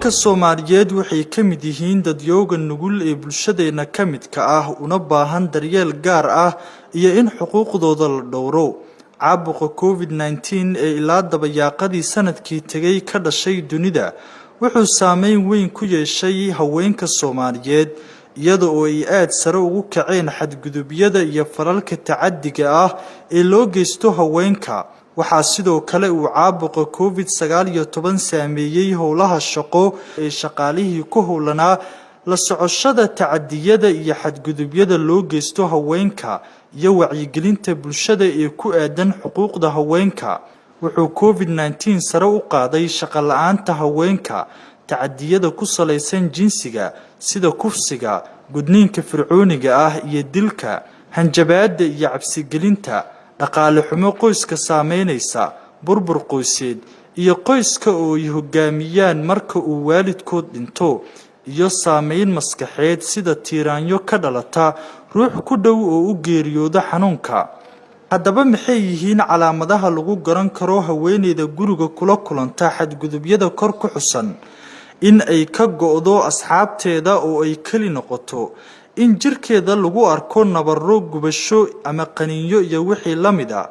haweenka Soomaaliyeed waxay ka mid yihiin dadyooga nugul ee bulshadeena ka midka ah una baahan daryeel gaar ah iyo in xuquuqdooda la dhowro. Caabuqa COVID-19 ee ilaa dabayaaqadii sanadkii tagay ka dhashay dunida wuxuu saameyn weyn ku yeeshay haweenka Soomaaliyeed iyada oo ay aad sare ugu kaceen xadgudubyada iyo falalka tacaddiga ah ee loo geysto haweenka. waxaa sidoo kale uu caabuqa COVID-19 saameeyay howlaha shaqo ee shaqaalihii ku howlanaa la socoshada tacadiyada iyo xadgudubyada loo geysto haweenka iyo wacyigelinta bulshada ee ku aadan xuquuqda haweenka. wuxuu COVID-19 sare u qaaday shaqo la'aanta haweenka, tacadiyada ku salaysan jinsiga sida kufsiga, gudniinka fircooniga ah iyo dilka, hanjabaadda iyo cabsigelinta, dhaqaale xumo qoyska saameynaysa, burbur qoyseed iyo qoyska oo ay hogaamiyaan marka uu waalidkood dhinto, iyo saameyn maskaxeed sida tiiraanyo ka dhalata ruux ku dhow oo u geeriyooda xanuunka. haddaba maxay yihiin calaamadaha lagu garan karo haweeneyda guriga kula kulanta xadgudubyada kor ku xusan? in ay ka go'do asxaabteeda oo ay kali noqoto, in jirkeeda lagu arko nabarro, gubasho ama qaniinyo iyo wixii la mid ah,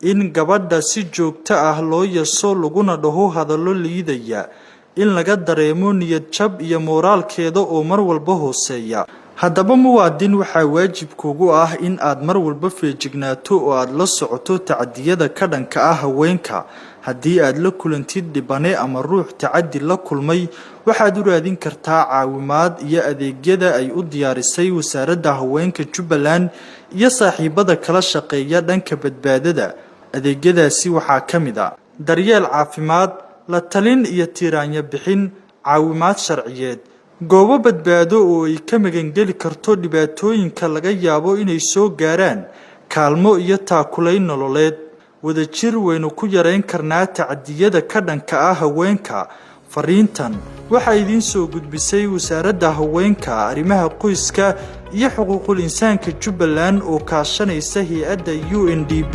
in gabadha si joogto ah loo yeeso laguna dhaho hadallo liidaya, in laga dareemo niyad jab iyo moraalkeeda oo mar walba hooseeya. haddaba muwaadin, waxaa waajib kugu ah in aad mar walba feejignaato oo aad la socoto tacadiyada ka dhanka ah haweenka. haddii aad la kulantid dhibane ama ruux tacaddi la kulmay, waxaad u raadin kartaa caawimaad iyo adeegyada ay u diyaarisay wasaaradda haweenka Jubbaland iyo saaxiibada kala shaqeeya dhanka badbaadada. adeegyadaasi waxaa ka mid ah daryeel caafimaad, la talin iyo tiiraanyo bixin, caawimaad sharciyeed, goobo badbaado oo ay ka magangeli karto dhibaatooyinka laga yaabo inay soo gaaraan, kaalmo iyo taakulayn nololeed. wadajir waynu ku yareyn karnaa tacadiyada ka dhanka ah haweenka. fariintan waxaa idiin soo gudbisay wasaaradda haweenka, arrimaha qoyska iyo xuquuqul insaanka Jubbaland oo kaashanaysa hay'adda UNDP.